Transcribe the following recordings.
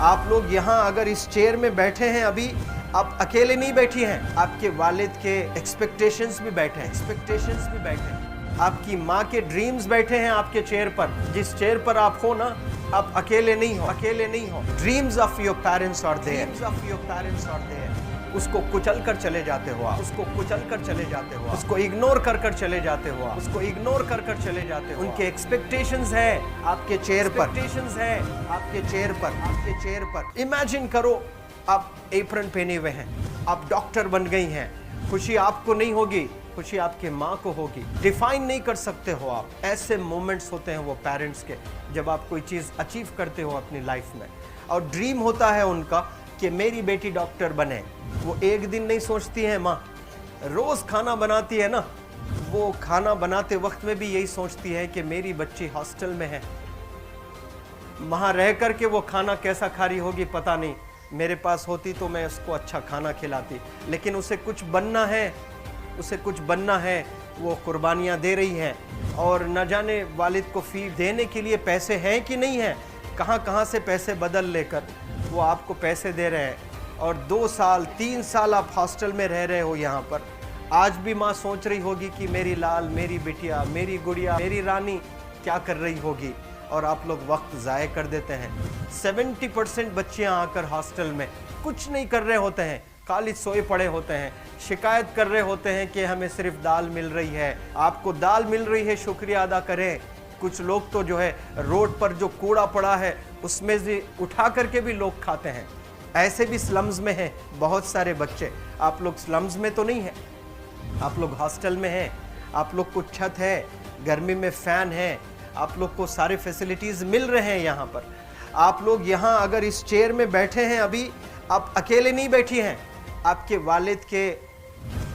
आप लोग यहाँ अगर इस चेयर में बैठे हैं अभी, आप अकेले नहीं बैठी हैं, आपके वालिद के एक्सपेक्टेशंस भी बैठे हैं, आपकी माँ के ड्रीम्स बैठे हैं आपके चेयर पर। जिस चेयर पर आप हो ना, आप अकेले नहीं हो। Dreams of your parents are there. उसको कुचल कर चले जाते हो आप, उसको इग्नोर कर चले जाते हो आप, उनके एक्सपेक्टेशंस है आपके चेयर पर। इमेजिन करो आप एप्रन पहने हुए हैं, आप डॉक्टर बन गई हैं, खुशी आपको नहीं होगी, खुशी आपके माँ को होगी। डिफाइन नहीं कर सकते हो आप। ऐसे मोमेंट्स होते हैं वो पेरेंट्स के, जब आप कोई चीज़ अचीव करते हो अपनी लाइफ में, और ड्रीम होता है उनका कि मेरी बेटी डॉक्टर बने। वो एक दिन नहीं सोचती है माँ, रोज़ खाना बनाती है ना, वो खाना बनाते वक्त में भी यही सोचती है कि मेरी बच्ची हॉस्टल में है, वहाँ रह कर के वो खाना कैसा खा रही होगी पता नहीं, मेरे पास होती तो मैं उसको अच्छा खाना खिलाती। लेकिन उसे कुछ बनना है, वो कुर्बानियाँ दे रही है, और न जाने वालिद को फ़ी देने के लिए पैसे हैं कि नहीं हैं, कहाँ से पैसे बदल लेकर वो आपको पैसे दे रहे हैं। और 2 साल 3 साल आप हॉस्टल में रह रहे हो यहाँ पर। आज भी माँ सोच रही होगी कि मेरी लाल, मेरी बिटिया, मेरी गुड़िया, मेरी रानी क्या कर रही होगी, और आप लोग वक्त ज़ाय कर देते हैं। 70% बच्चियाँ आकर हॉस्टल में कुछ नहीं कर रहे होते हैं, खाली सोए पड़े होते हैं, शिकायत कर रहे होते हैं कि हमें सिर्फ दाल मिल रही है। आपको दाल मिल रही है, शुक्रिया अदा करें। कुछ लोग तो जो है रोड पर जो कूड़ा पड़ा है उसमें से उठा करके भी लोग खाते हैं। ऐसे भी स्लम्स में हैं बहुत सारे बच्चे। आप लोग स्लम्स में तो नहीं हैं, आप लोग हॉस्टल में हैं, आप लोग को छत है, गर्मी में फ़ैन है, आप लोग को सारे फैसिलिटीज़ मिल रहे हैं यहाँ पर। आप लोग यहाँ अगर इस चेयर में बैठे हैं अभी, आप अकेले नहीं बैठी हैं, आपके वालिद के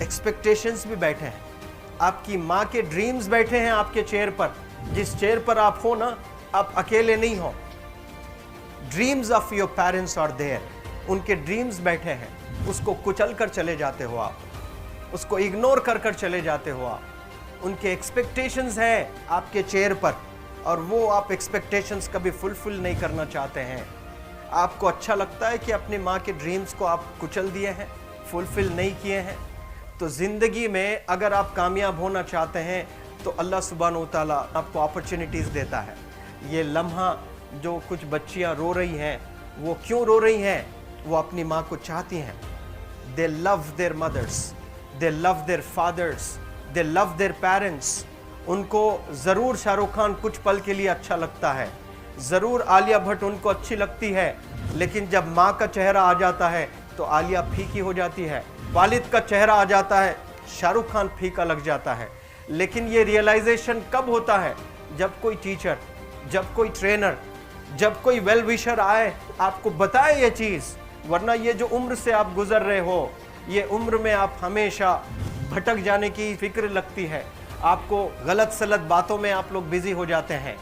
एक्सपेक्टेशंस भी बैठे हैं, आपकी माँ के ड्रीम्स बैठे हैं आपके चेयर पर। जिस चेयर पर आप हो ना, आप अकेले नहीं हो। Dreams of your parents are there. उनके ड्रीम्स बैठे हैं, उसको कुचल कर चले जाते हो आप, उसको इग्नोर कर चले जाते हो आप। उनके एक्सपेक्टेशंस है आपके चेयर पर, और वो आप एक्सपेक्टेशंस कभी फुलफिल नहीं करना चाहते हैं। आपको अच्छा लगता है कि अपनी माँ के ड्रीम्स को आप कुचल दिए हैं, फुलफिल नहीं किए हैं। तो ज़िंदगी में अगर आप कामयाब होना चाहते हैं तो अल्लाह सुब्हानहू तआला आपको अपॉर्चुनिटीज़ देता है। ये लम्हा जो कुछ बच्चियाँ रो रही हैं, वो क्यों रो रही हैं? वो अपनी माँ को चाहती हैं। They love their mothers, they love their fathers, they love their parents. उनको ज़रूर शाहरुख खान कुछ पल के लिए अच्छा लगता है, ज़रूर आलिया भट्ट उनको अच्छी लगती है, लेकिन जब माँ का चेहरा आ जाता है तो आलिया फीकी हो जाती है। वालिद का चेहरा आ जाता है, शाहरुख खान फीका लग जाता है। लेकिन ये रियलाइजेशन कब होता है? जब कोई टीचर, जब कोई ट्रेनर, जब कोई वेल विशर आए, आपको बताए ये चीज़। वरना ये जो उम्र से आप गुजर रहे हो, ये उम्र में आप हमेशा भटक जाने की फिक्र लगती है, आपको गलत सलत बातों में आप लोग बिजी हो जाते हैं।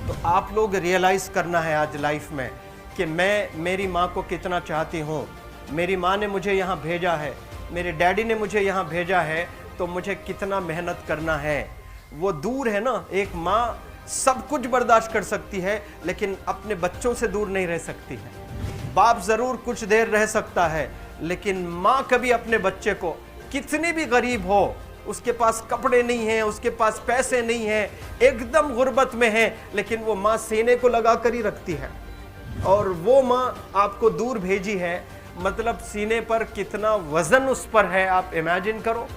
तो आप लोग रियलाइज़ करना है आज लाइफ में कि मैं मेरी माँ को कितना चाहती हूँ। मेरी माँ ने मुझे यहाँ भेजा है, मेरे डैडी ने मुझे यहाँ भेजा है, तो मुझे कितना मेहनत करना है। वो दूर है ना, एक माँ सब कुछ बर्दाश्त कर सकती है, लेकिन अपने बच्चों से दूर नहीं रह सकती है। बाप ज़रूर कुछ देर रह सकता है, लेकिन माँ कभी अपने बच्चे को, कितनी भी गरीब हो, उसके पास कपड़े नहीं हैं, उसके पास पैसे नहीं हैं, एकदम गुर्बत में है, लेकिन वो माँ सीने को लगा कर ही रखती है। और वो माँ आपको दूर भेजी है, मतलब सीने पर कितना वज़न उस पर है। आप इमेजिन करो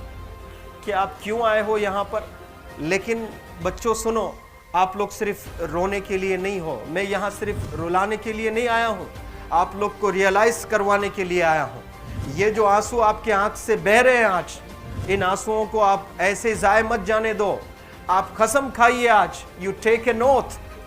कि आप क्यों आए हो यहाँ पर। लेकिन बच्चों सुनो, आप लोग सिर्फ रोने के लिए नहीं हो, मैं यहाँ सिर्फ रुलाने के लिए नहीं आया हूँ, आप लोग को रियलाइज़ करवाने के लिए आया हूँ। ये जो आंसू आपके आँख से बह रहे हैं आज, इन आंसुओं को आप ऐसे ज़ाय मत जाने दो। आप कसम खाइए आज, you take a note,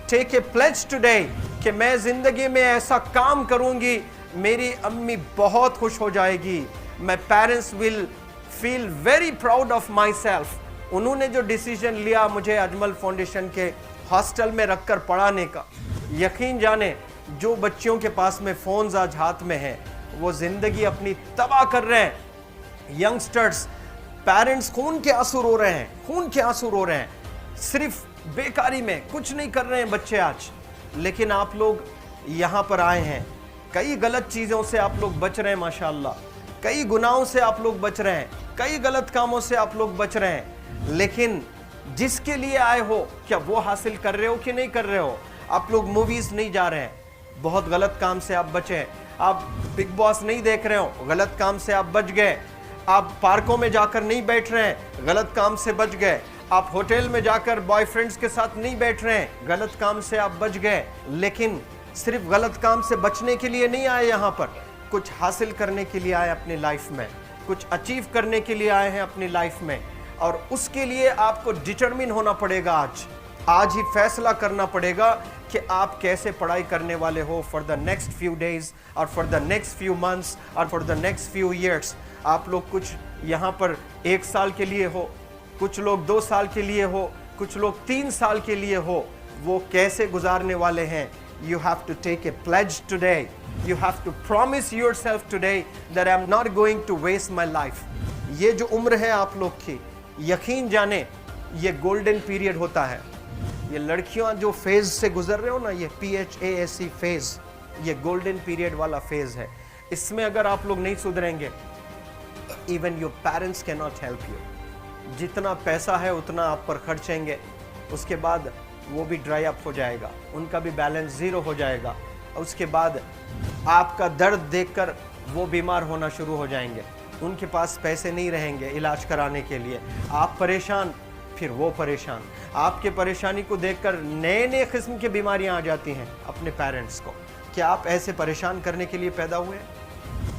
take a pledge today, कि मैं ज़िंदगी में ऐसा काम करूँगी, मेरी अम्मी बहुत खुश हो जाएगी, my parents will feel very proud of my self. उन्होंने जो डिसीजन लिया मुझे अजमल फाउंडेशन के हॉस्टल में रखकर पढ़ाने का, यकीन जाने जो बच्चियों के पास में फ़ोन्स आज हाथ में हैं, वो ज़िंदगी अपनी तबाह कर रहे हैं। यंगस्टर्स, पेरेंट्स खून के आंसू रो रहे हैं, खून के आंसू रो रहे हैं, सिर्फ बेकारी में कुछ नहीं कर रहे हैं बच्चे आज। लेकिन आप लोग यहाँ पर आए हैं, कई गलत चीज़ों से आप लोग बच रहे हैं माशाल्लाह, कई गुनाहों से आप लोग बच रहे हैं, कई गलत कामों से आप लोग बच रहे हैं, लेकिन जिसके लिए आए हो क्या वो हासिल कर रहे हो कि नहीं कर रहे हो? आप लोग मूवीज़ नहीं जा रहे हैं, बहुत गलत काम से आप बचे हैं। आप बिग बॉस नहीं देख रहे हो, गलत काम से आप बच गए। आप पार्कों में जाकर नहीं बैठ रहे हैं, गलत काम से बच गए। आप होटल में जाकर बॉयफ्रेंड्स के साथ नहीं बैठ रहे हैं, गलत काम से आप बच गए। लेकिन सिर्फ गलत काम से बचने के लिए नहीं आए, यहाँ पर कुछ हासिल करने के लिए आए अपनी लाइफ में, कुछ अचीव करने के लिए आए हैं अपनी लाइफ में। और उसके लिए आपको डिटरमिन होना पड़ेगा। आज ही फैसला करना पड़ेगा कि आप कैसे पढ़ाई करने वाले हो for the next few days और for the next few months और for the next few years. आप लोग कुछ यहाँ पर 1 साल के लिए हो, कुछ लोग 2 साल के लिए हो, कुछ लोग 3 साल के लिए हो, वो कैसे गुजारने वाले हैं? You have to take a pledge today. You have to promise yourself today that I'm not going to waste my life. ये जो उम्र है आप लोग की, यकीन जाने ये गोल्डन पीरियड होता है। ये लड़कियां जो फेज से गुजर रहे हो ना, ये PHASE फेज, ये गोल्डन पीरियड वाला फेज है। इसमें अगर आप लोग नहीं सुधरेंगे, even your parents can not help you. जितना पैसा है उतना आप पर खर्चेंगे, उसके बाद वो भी ड्राई अप हो जाएगा, उनका भी बैलेंस ज़ीरो हो जाएगा। और उसके बाद आपका दर्द देखकर वो बीमार होना शुरू हो जाएंगे, उनके पास पैसे नहीं रहेंगे इलाज कराने के लिए। आप परेशान, फिर वो परेशान। आपके परेशानी को देखकर नए नए किस्म की बीमारियां आ जाती हैं अपने पेरेंट्स को। क्या आप ऐसे परेशान करने के लिए पैदा हुए?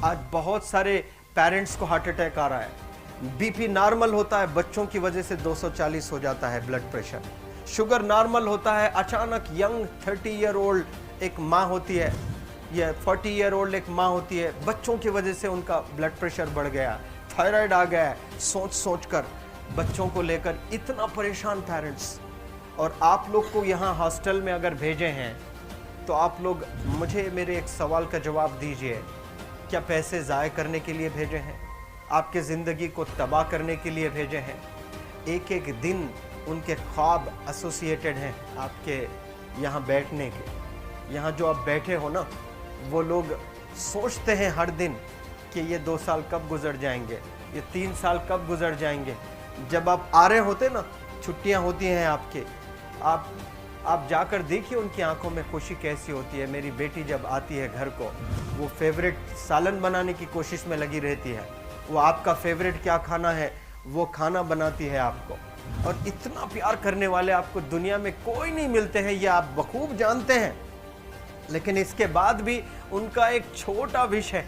आज बहुत सारे पेरेंट्स को हार्ट अटैक आ रहा है। BP नॉर्मल होता है, बच्चों की वजह से 240 हो जाता है ब्लड प्रेशर। शुगर नॉर्मल होता है, अचानक यंग 30 ईयर ओल्ड एक माँ होती है या 40 ईयर ओल्ड एक माँ होती है, बच्चों की वजह से उनका ब्लड प्रेशर बढ़ गया, थायराइड आ गया है। सोच कर बच्चों को लेकर इतना परेशान पेरेंट्स। और आप लोग को यहाँ हॉस्टल में अगर भेजे हैं तो आप लोग मुझे मेरे एक सवाल का जवाब दीजिए, क्या पैसे ज़ाय करने के लिए भेजे हैं? आपके ज़िंदगी को तबाह करने के लिए भेजे हैं? एक एक दिन उनके ख्वाब एसोसिएटेड हैं आपके यहाँ बैठने के। यहाँ जो आप बैठे हो ना, वो लोग सोचते हैं हर दिन कि ये 2 साल कब गुजर जाएंगे, ये 3 साल कब गुजर जाएंगे। जब आप आ रहे होते ना, छुट्टियाँ होती हैं आपके, आप जाकर देखिए उनकी आंखों में खुशी कैसी होती है। मेरी बेटी जब आती है घर को, वो फेवरेट सालन बनाने की कोशिश में लगी रहती है। वो आपका फेवरेट क्या खाना है वो खाना बनाती है आपको। और इतना प्यार करने वाले आपको दुनिया में कोई नहीं मिलते हैं, ये आप बखूब जानते हैं। लेकिन इसके बाद भी उनका एक छोटा विश है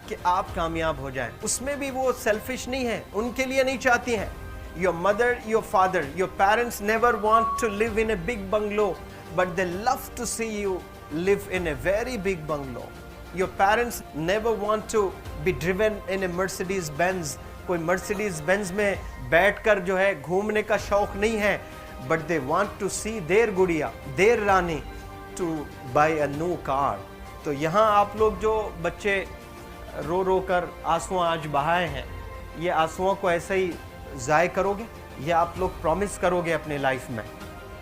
कि आप कामयाब हो जाएं। उसमें भी वो सेल्फिश नहीं है, उनके लिए नहीं चाहती हैं। Your mother, your father, your parents never want to live in a big bungalow, but they love to see you live in a very big bungalow. Your parents never want to be driven in a Mercedes Benz. कोई Mercedes Benz में बैठकर जो है घूमने का शौक नहीं है, but they want to see their गुड़िया, their Rani to buy a new car. तो यहाँ आप लोग जो बच्चे रो कर आंसू आज बहाए हैं, ये आंसुओं को ऐसे ही ज़ाय करोगे? ये आप लोग प्रॉमिस करोगे अपने लाइफ में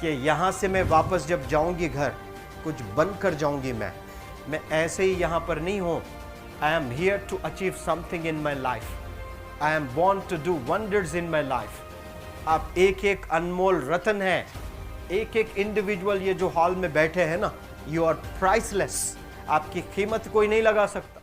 कि यहाँ से मैं वापस जब जाऊँगी घर, कुछ बन कर जाऊँगी। मैं ऐसे ही यहाँ पर नहीं हूँ। I am here to achieve something in my life. I am born to do wonders in my life. आप एक एक अनमोल रत्न है, एक एक इंडिविजुअल ये जो हॉल में बैठे हैं ना, यू आर प्राइसलेस। आपकी कीमत कोई नहीं लगा सकता।